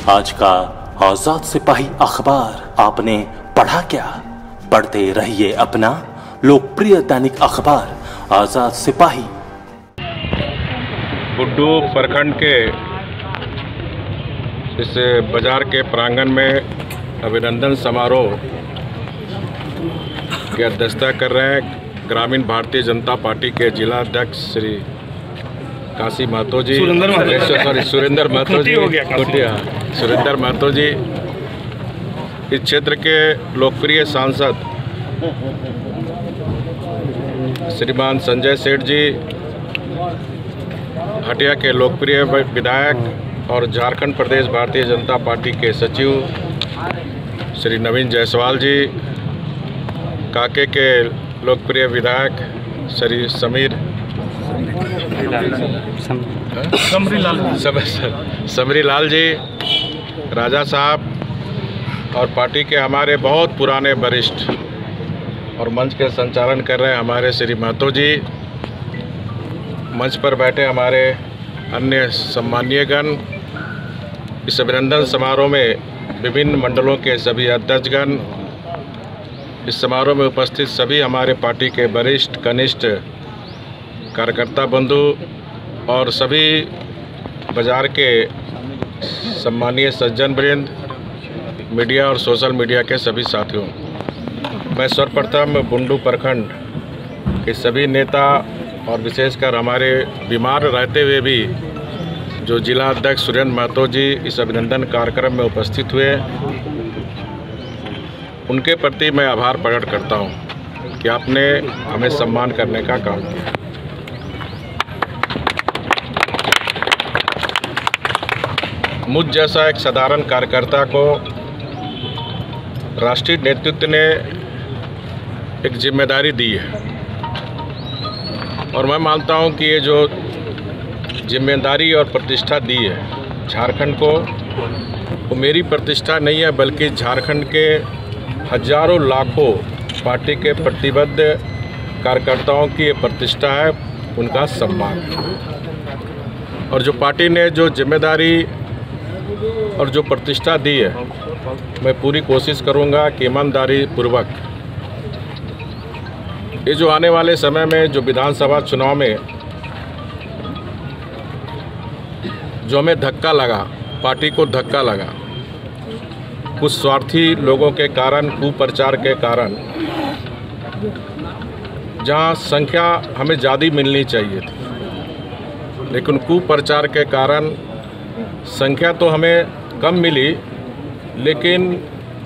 आज का आजाद सिपाही अखबार आपने पढ़ा क्या? पढ़ते रहिए अपना लोकप्रिय दैनिक अखबार आजाद सिपाही। बुड्डू प्रखंड के इस बाजार के प्रांगण में अभिनंदन समारोह की अध्यक्षता कर रहे हैं ग्रामीण भारतीय जनता पार्टी के जिला अध्यक्ष श्री काशी महतो जी, सुरेंद्र महतो जी, सुरेंद्र महतो जी, इस क्षेत्र के लोकप्रिय सांसद श्रीमान संजय सेठ जी, हटिया के लोकप्रिय विधायक और झारखंड प्रदेश भारतीय जनता पार्टी के सचिव श्री नवीन जायसवाल जी, काके के लोकप्रिय विधायक श्री समरी लाल जी, राजा साहब और पार्टी के हमारे बहुत पुराने वरिष्ठ और मंच के संचालन कर रहे हैं हमारे श्री महतो जी, मंच पर बैठे हमारे अन्य सम्मानीयगण, इस अभिनंदन समारोह में विभिन्न मंडलों के सभी अध्यक्षगण, इस समारोह में उपस्थित सभी हमारे पार्टी के वरिष्ठ कनिष्ठ कार्यकर्ता बंधु और सभी बाजार के सम्मानीय सज्जन वृंद, मीडिया और सोशल मीडिया के सभी साथियों, मैं सर्वप्रथम बुंडू प्रखंड के सभी नेता और विशेषकर हमारे बीमार रहते हुए भी जो जिला अध्यक्ष सुरेंद्र महतो जी इस अभिनंदन कार्यक्रम में उपस्थित हुए, उनके प्रति मैं आभार प्रकट करता हूं कि आपने हमें सम्मान करने का काम किया। मुझ जैसा एक साधारण कार्यकर्ता को राष्ट्रीय नेतृत्व ने एक जिम्मेदारी दी है और मैं मानता हूं कि ये जो जिम्मेदारी और प्रतिष्ठा दी है झारखंड को, वो मेरी प्रतिष्ठा नहीं है बल्कि झारखंड के हजारों लाखों पार्टी के प्रतिबद्ध कार्यकर्ताओं की ये प्रतिष्ठा है, उनका सम्मान। और जो पार्टी ने जो जिम्मेदारी और जो प्रतिष्ठा दी है, मैं पूरी कोशिश करूंगा कि ईमानदारी पूर्वक ये जो आने वाले समय में जो विधानसभा चुनाव में जो हमें धक्का लगा, पार्टी को धक्का लगा, कुछ स्वार्थी लोगों के कारण, कुप्रचार के कारण, जहां संख्या हमें ज़्यादा मिलनी चाहिए थी लेकिन कुप्रचार के कारण संख्या तो हमें कम मिली, लेकिन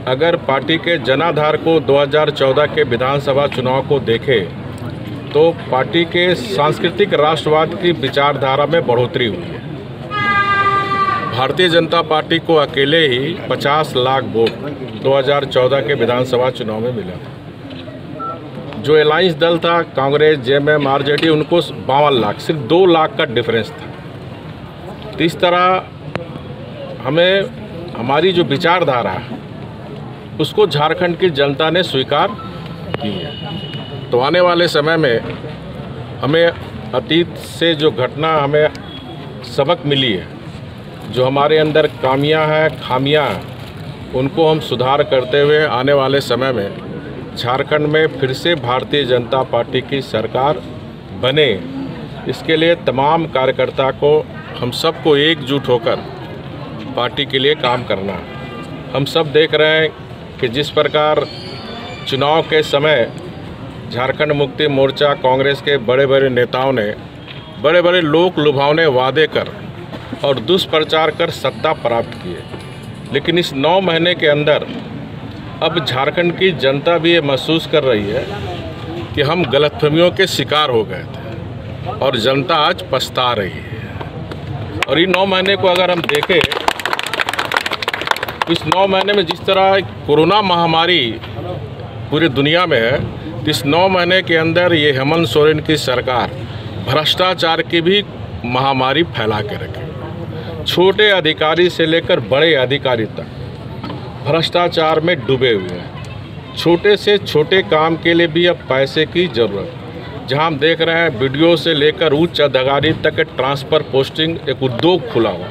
अगर पार्टी के जनाधार को 2014 के विधानसभा चुनाव को देखें तो पार्टी के सांस्कृतिक राष्ट्रवाद की विचारधारा में बढ़ोतरी हुई है। भारतीय जनता पार्टी को अकेले ही 50 लाख वोट 2014 के विधानसभा चुनाव में मिला। जो अलायंस दल था कांग्रेस, जेएमएम, आरजेडी, उनको 52 लाख, सिर्फ 2 लाख का डिफरेंस था। तो इस तरह हमें हमारी जो विचारधारा है उसको झारखंड की जनता ने स्वीकार की है। तो आने वाले समय में हमें अतीत से जो घटना हमें सबक मिली है, जो हमारे अंदर खामियां हैं, उनको हम सुधार करते हुए आने वाले समय में झारखंड में फिर से भारतीय जनता पार्टी की सरकार बने, इसके लिए तमाम कार्यकर्ता को, हम सबको एकजुट होकर पार्टी के लिए काम करना है। हम सब देख रहे हैं कि जिस प्रकार चुनाव के समय झारखंड मुक्ति मोर्चा, कांग्रेस के बड़े बड़े नेताओं ने बड़े बड़े लोक लुभावने वादे कर और दुष्प्रचार कर सत्ता प्राप्त किए, लेकिन इस 9 महीने के अंदर अब झारखंड की जनता भी ये महसूस कर रही है कि हम गलतफहमियों के शिकार हो गए थे और जनता आज पछता रही है। और इन 9 महीने को अगर हम देखें, इस 9 महीने में जिस तरह कोरोना महामारी पूरी दुनिया में है, तो इस 9 महीने के अंदर ये हेमंत सोरेन की सरकार भ्रष्टाचार की भी महामारी फैला के रखी। छोटे अधिकारी से लेकर बड़े अधिकारी तक भ्रष्टाचार में डूबे हुए हैं। छोटे से छोटे काम के लिए भी अब पैसे की ज़रूरत, जहां हम देख रहे हैं वीडियो से लेकर उच्च अधिकारी तक ट्रांसफ़र पोस्टिंग एक उद्योग खुला हुआ।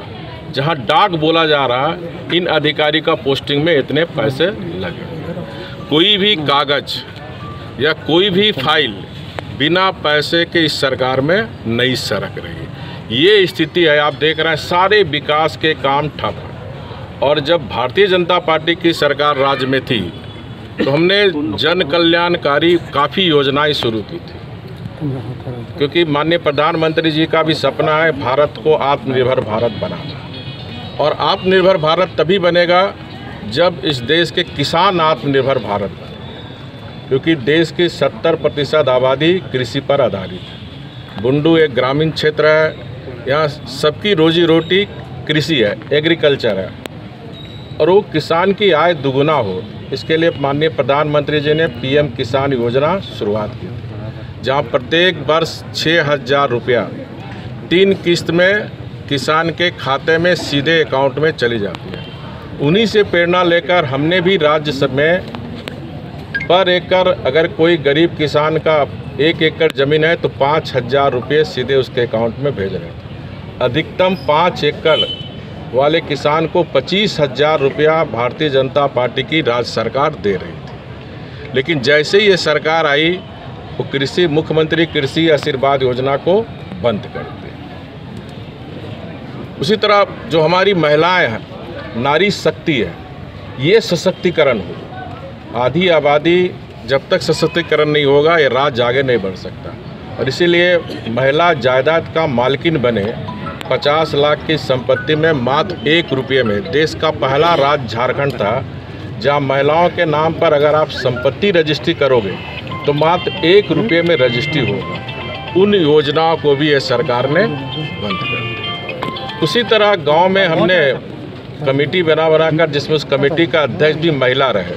जहां डाक बोला जा रहा है इन अधिकारी का पोस्टिंग में इतने पैसे लगे। कोई भी कागज या कोई भी फाइल बिना पैसे के इस सरकार में नहीं सरक रही। ये स्थिति है। आप देख रहे हैं सारे विकास के काम ठप हैं। और जब भारतीय जनता पार्टी की सरकार राज्य में थी तो हमने जन कल्याणकारी काफ़ी योजनाएं शुरू की थी, क्योंकि माननीय प्रधानमंत्री जी का भी सपना है भारत को आत्मनिर्भर भारत बनाना। और आत्मनिर्भर भारत तभी बनेगा जब इस देश के किसान आत्मनिर्भर भारत बने, क्योंकि देश की 70% आबादी कृषि पर आधारित है। बुंडू एक ग्रामीण क्षेत्र है, यहाँ सबकी रोजी रोटी कृषि है, एग्रीकल्चर है। और वो किसान की आय दुगुना हो, इसके लिए माननीय प्रधानमंत्री जी ने पीएम किसान योजना शुरुआत की थी, जहाँ प्रत्येक वर्ष 6,000 रुपया 3 किस्त में किसान के खाते में सीधे अकाउंट में चली जाती है। उन्हीं से प्रेरणा लेकर हमने भी राज्य में पर एकड़ अगर कोई गरीब किसान का 1 एकड़ ज़मीन है तो 5,000 रुपये सीधे उसके अकाउंट में भेज रहे हैं। अधिकतम 5 एकड़ वाले किसान को 25,000 रुपया भारतीय जनता पार्टी की राज्य सरकार दे रही थी। लेकिन जैसे ही ये सरकार आई वो मुख्यमंत्री कृषि आशीर्वाद योजना को बंद कर दी। उसी तरह जो हमारी महिलाएं हैं, नारी शक्ति है, ये सशक्तिकरण हो। आधी आबादी जब तक सशक्तिकरण नहीं होगा ये राज्य आगे नहीं बढ़ सकता। और इसीलिए महिला जायदाद का मालकिन बने। 50 लाख की संपत्ति में मात्र 1 रुपये में देश का पहला राज्य झारखंड था, जहां महिलाओं के नाम पर अगर आप संपत्ति रजिस्ट्री करोगे तो मात्र 1 रुपये में रजिस्ट्री होगा। उन योजनाओं को भी ये सरकार ने बंद कर दिया। उसी तरह गांव में हमने कमेटी बनाकर, जिसमें उस कमेटी का अध्यक्ष भी महिला रहे,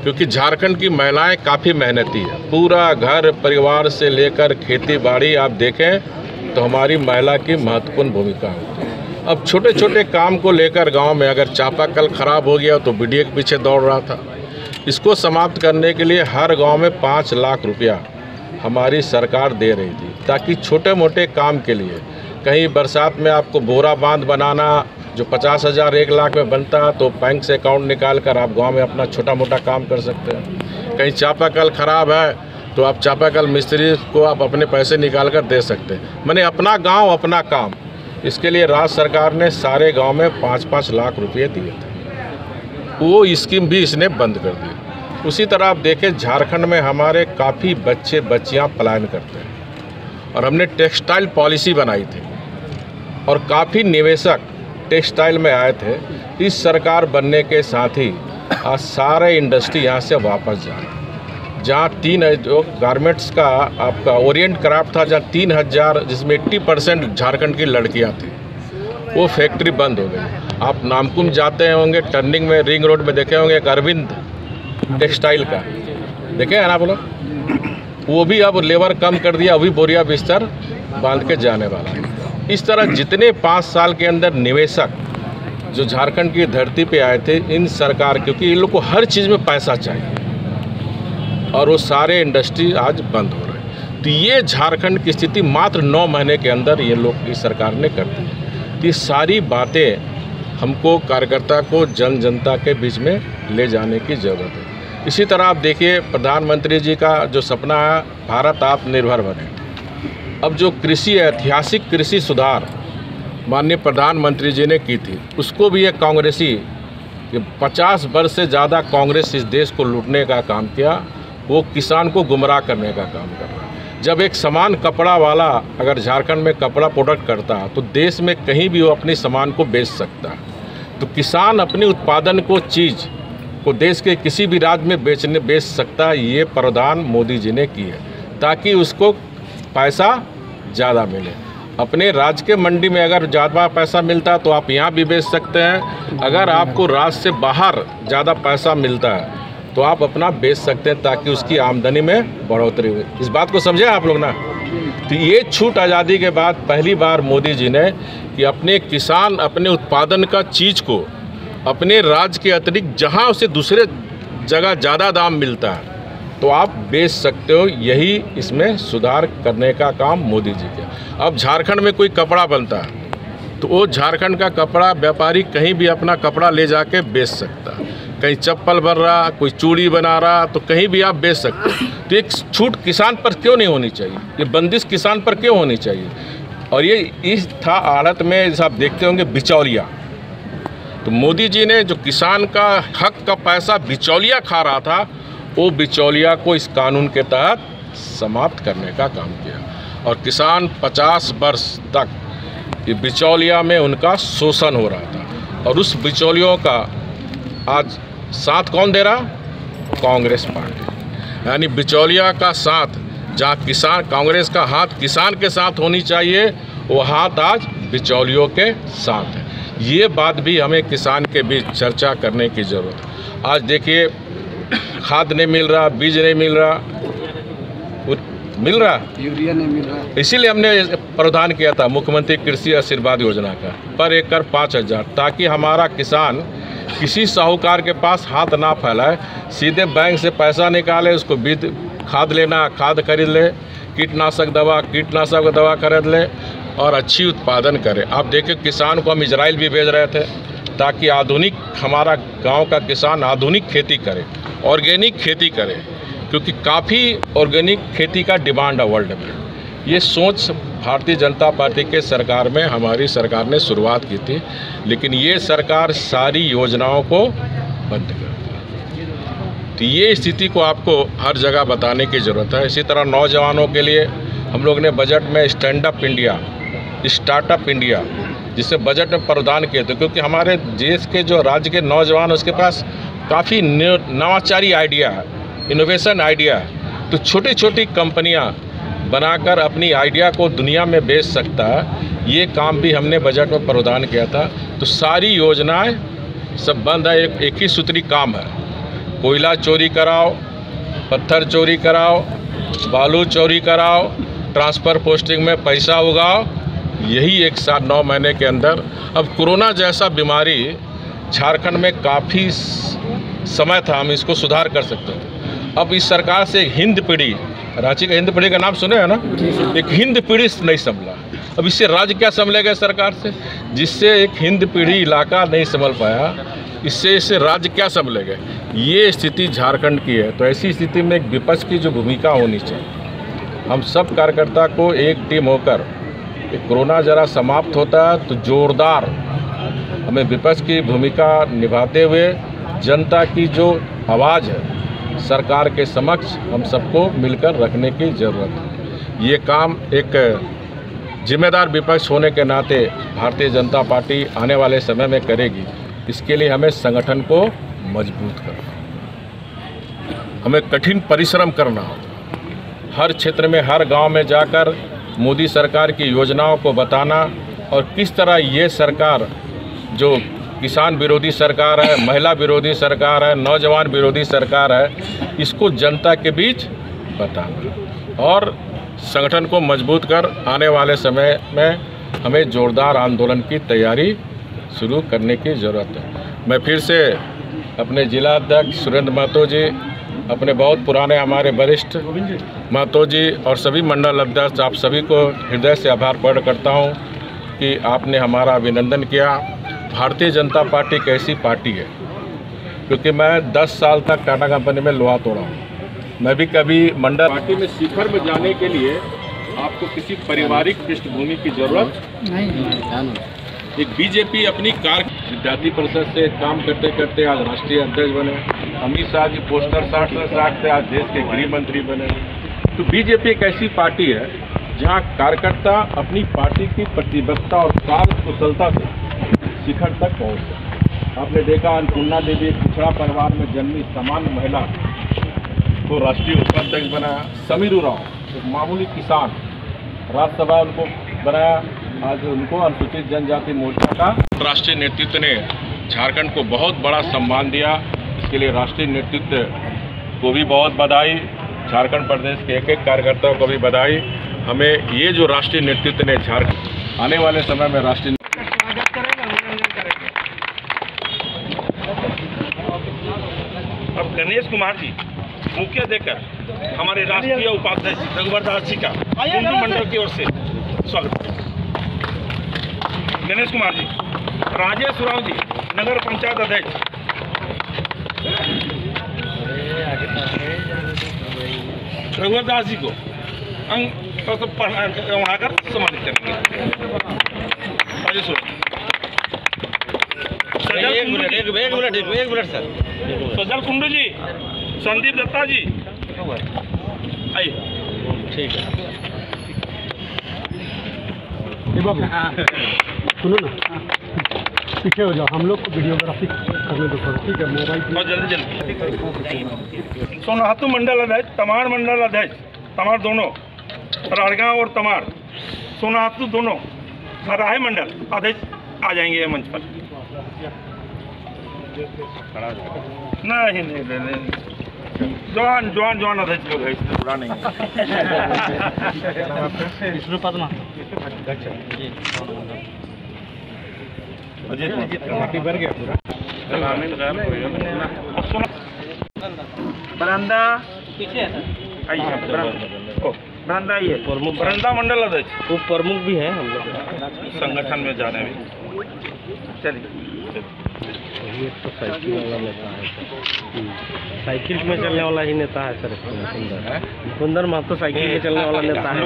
क्योंकि झारखंड की महिलाएं काफ़ी मेहनती है। पूरा घर परिवार से लेकर खेती बाड़ी आप देखें तो हमारी महिला की महत्वपूर्ण भूमिका होती है। अब छोटे छोटे काम को लेकर गांव में अगर चापाकल खराब हो गया तो बीडीए के पीछे दौड़ रहा था। इसको समाप्त करने के लिए हर गांव में 5 लाख रुपया हमारी सरकार दे रही थी, ताकि छोटे मोटे काम के लिए, कहीं बरसात में आपको बोरा बांध बनाना जो 50,000 1 लाख में बनता है तो बैंक से अकाउंट निकाल कर आप गाँव में अपना छोटा मोटा काम कर सकते हैं। कहीं चापाकल खराब है तो आप चापाकल मिस्त्री को आप अपने पैसे निकाल कर दे सकते हैं। मैंने अपना गांव अपना काम, इसके लिए राज्य सरकार ने सारे गांव में 5-5 लाख रुपए दिए थे। वो स्कीम भी इसने बंद कर दी। उसी तरह आप देखें झारखंड में हमारे काफ़ी बच्चे बच्चियां पलायन करते हैं और हमने टेक्सटाइल पॉलिसी बनाई थी और काफ़ी निवेशक टेक्सटाइल में आए थे। इस सरकार बनने के साथ ही आज सारे इंडस्ट्री यहाँ से वापस जा रहे, जहाँ 3 जो गारमेंट्स का आपका ओरिएंट क्राफ्ट था, जहाँ 3,000 जिसमें 80% झारखंड की लड़कियाँ थी, वो फैक्ट्री बंद हो गई। आप नामकुम जाते होंगे, टर्निंग में रिंग रोड में देखे होंगे एक अरविंद टेक्सटाइल का, देखे है ना बोलो, वो भी अब लेबर कम कर दिया, अभी बोरिया बिस्तर बांध के जाने वाला है। इस तरह जितने 5 साल के अंदर निवेशक जो झारखंड की धरती पे आए थे, इन सरकार, क्योंकि इन लोग को हर चीज़ में पैसा चाहिए और वो सारे इंडस्ट्री आज बंद हो रहे हैं। तो ये झारखंड की स्थिति मात्र 9 महीने के अंदर ये लोग की सरकार ने कर दी। तो ये सारी बातें हमको कार्यकर्ता को जनता के बीच में ले जाने की ज़रूरत है। इसी तरह आप देखिए प्रधानमंत्री जी का जो सपना है भारत आत्मनिर्भर बने। अब जो कृषि ऐतिहासिक कृषि सुधार माननीय प्रधानमंत्री जी ने की थी, उसको भी एक कांग्रेसी 50 वर्ष से ज़्यादा कांग्रेस इस देश को लूटने का काम किया, वो किसान को गुमराह करने का काम कर रहा है। जब एक सामान कपड़ा वाला अगर झारखंड में कपड़ा प्रोडक्ट करता है तो देश में कहीं भी वो अपनी सामान को बेच सकता है। तो किसान अपने उत्पादन को चीज़ को देश के किसी भी राज्य में बेच सकता है। ये प्रावधान मोदी जी ने की है ताकि उसको पैसा ज़्यादा मिले। अपने राज्य के मंडी में अगर ज़्यादा पैसा मिलता है तो आप यहाँ भी बेच सकते हैं। अगर आपको राज्य से बाहर ज़्यादा पैसा मिलता है तो आप अपना बेच सकते हैं ताकि उसकी आमदनी में बढ़ोतरी हुई। इस बात को समझे आप लोग ना। तो ये छूट आज़ादी के बाद पहली बार मोदी जी ने कि अपने किसान अपने उत्पादन का चीज़ को अपने राज्य के अतिरिक्त जहाँ उसे दूसरे जगह ज़्यादा दाम मिलता है तो आप बेच सकते हो। यही इसमें सुधार करने का काम मोदी जी का। अब झारखंड में कोई कपड़ा बनता है तो वो झारखंड का कपड़ा व्यापारी कहीं भी अपना कपड़ा ले जाके बेच सकता है। कहीं चप्पल बन रहा, कोई चूड़ी बना रहा, तो कहीं भी आप बेच सकते हैं। तो एक छूट किसान पर क्यों नहीं होनी चाहिए, ये बंदिश किसान पर क्यों होनी चाहिए। और ये इस था हालत में जैसे आप देखते होंगे बिचौलिया, तो मोदी जी ने जो किसान का हक का पैसा बिचौलिया खा रहा था, वो बिचौलिया को इस कानून के तहत समाप्त करने का काम किया। और किसान 50 वर्ष तक ये बिचौलिया में उनका शोषण हो रहा था। और उस बिचौलियों का आज साथ कौन दे रहा, कांग्रेस पार्टी। यानी बिचौलिया का साथ, जहाँ किसान, कांग्रेस का हाथ किसान के साथ होनी चाहिए, वो हाथ आज बिचौलियों के साथ है। ये बात भी हमें किसान के बीच चर्चा करने की ज़रूरत है। आज देखिए खाद नहीं मिल रहा, बीज नहीं मिल रहा, यूरिया नहीं मिल रहा। इसीलिए हमने प्रावधान किया था मुख्यमंत्री कृषि आशीर्वाद योजना का, पर एकड़ 5,000, ताकि हमारा किसान किसी साहूकार के पास हाथ ना फैलाए, सीधे बैंक से पैसा निकाले, उसको बीज खाद लेना, खाद खरीद ले, कीटनाशक दवा खरीद ले और अच्छी उत्पादन करे। आप देखिए किसान को हम इजराइल भी भेज रहे थे, ताकि आधुनिक हमारा गांव का किसान आधुनिक खेती करे, ऑर्गेनिक खेती करे, क्योंकि काफ़ी ऑर्गेनिक खेती का डिमांड है वर्ल्ड में। ये सोच भारतीय जनता पार्टी के सरकार में, हमारी सरकार ने शुरुआत की थी, लेकिन ये सरकार सारी योजनाओं को बंद कर दी। तो ये स्थिति को आपको हर जगह बताने की ज़रूरत है। इसी तरह नौजवानों के लिए हम लोग ने बजट में स्टैंडअप इंडिया, स्टार्टअप इंडिया, जिसे बजट में प्रावधान किए थे, क्योंकि हमारे देश के जो राज्य के नौजवान, उसके पास काफ़ी नवाचारी आइडिया है, इनोवेशन आइडिया है। तो छोटी छोटी कंपनियां बनाकर अपनी आइडिया को दुनिया में बेच सकता है। ये काम भी हमने बजट में प्रावधान किया था। तो सारी योजनाएं सब बंद है। एक ही सूत्री काम है, कोयला चोरी कराओ, पत्थर चोरी कराओ, बालू चोरी कराओ, ट्रांसफ़र पोस्टिंग में पैसा उगाओ। यही 1 साल 9 महीने के अंदर। अब कोरोना जैसा बीमारी झारखंड में काफ़ी समय था, हम इसको सुधार कर सकते थे। अब इस सरकार से हिंद पीढ़ी, रांची का हिंद पीढ़ी का नाम सुने हैं ना, एक हिंद पीढ़ी नहीं संभला। अब इससे राज्य क्या संभलेगा सरकार से, जिससे एक हिंद पीढ़ी इलाका नहीं संभल पाया, इससे राज्य क्या संभलेगा। ये स्थिति झारखंड की है। तो ऐसी स्थिति में एक विपक्ष की जो भूमिका होनी चाहिए, हम सब कार्यकर्ता को एक टीम होकर, कोरोना जरा समाप्त होता है तो जोरदार हमें विपक्ष की भूमिका निभाते हुए जनता की जो आवाज़ है सरकार के समक्ष हम सबको मिलकर रखने की ज़रूरत है। ये काम एक जिम्मेदार विपक्ष होने के नाते भारतीय जनता पार्टी आने वाले समय में करेगी। इसके लिए हमें संगठन को मजबूत करना, हमें कठिन परिश्रम करना होगा। हर क्षेत्र में, हर गांव में जाकर मोदी सरकार की योजनाओं को बताना, और किस तरह ये सरकार जो किसान विरोधी सरकार है, महिला विरोधी सरकार है, नौजवान विरोधी सरकार है, इसको जनता के बीच बताना और संगठन को मजबूत कर आने वाले समय में हमें जोरदार आंदोलन की तैयारी शुरू करने की ज़रूरत है। मैं फिर से अपने जिला अध्यक्ष सुरेंद्र महतो जी, अपने बहुत पुराने हमारे वरिष्ठ महतो जी और सभी मंडल अध्यक्ष, आप सभी को हृदय से आभार प्रकट करता हूँ कि आपने हमारा अभिनंदन किया। भारतीय जनता पार्टी एक ऐसी पार्टी है, क्योंकि मैं 10 साल तक टाटा कंपनी में लोहा तोड़ा हूँ। मैं भी कभी मंडल पार्टी में शिखर में जाने के लिए आपको किसी पारिवारिक पृष्ठभूमि की जरूरत नहीं। एक बीजेपी अपनी विद्यार्थी परिषद से काम करते करते आज राष्ट्रीय अध्यक्ष बने। अमित शाह जी पोस्टर साथ आज देश के गृह मंत्री बने। तो बीजेपी एक ऐसी पार्टी है जहां कार्यकर्ता अपनी पार्टी की प्रतिबद्धता और कार्य कुशलता से शिखर तक पहुंचे। आपने देखा अन्नपूर्णा देवी एक पिछड़ा परिवार में जन्मी सामान्य महिला को राष्ट्रीय उपाध्यक्ष बनाया। समीर उरांव एक मामूली किसान, राज्यसभा उनको बनाया। आज उनको अनुसूचित जनजाति मोर्चा का राष्ट्रीय नेतृत्व ने झारखंड को बहुत बड़ा सम्मान दिया। इसके लिए राष्ट्रीय नेतृत्व को भी बहुत बधाई, झारखंड प्रदेश के एक एक कार्यकर्ताओं को भी बधाई। हमें ये जो राष्ट्रीय नेतृत्व ने झारखंड आने वाले समय में राष्ट्रीय अब गणेश कुमार जी मुख्य देकर हमारे राष्ट्रीय उपाध्यक्ष रघुवर दास जी का हिंदू मंडल की ओर से स्वागत। गणेश कुमार जी, राजेश उरांव जी, नगर पंचायत अध्यक्ष। रघुवरदास जी को अंक बढ़ाकर सम्मानित करेंगे। राजेश उरांव। एक मिनट सर। सजल कुंडू जी, संदीप दत्ता जी, आइए। ठीक है। सुनो ना, पीछे हो जाओ, हम लोग को वीडियोग्राफी करने दो थोड़ा, ठीक है? मोबाइल और जल्दी सोनाहातू मंडल अध्यक्ष, तमाड़ मंडल अध्यक्ष, तमाड़ दोनों, राड़गांव और तमाड़, सोनाहातू दोनों, राय मंडल अध्यक्ष आ जाएंगे मंच पर। नहीं, जवान अध्यक्ष लोग है, इसमें बुरा नहीं है। विष्णु पद्मा। बरंदा आइए, बरंदा आइए। बरंदा मंडल अध्यक्ष, वो प्रमुख भी है हम लोग संगठन में जा रहे हैं। चलिए, ये तो साइकिल वाला नेता है साइकिल में चलने वाला ही नेता है सर। सुंदर महतो साइकिल में चलने वाला नेता है।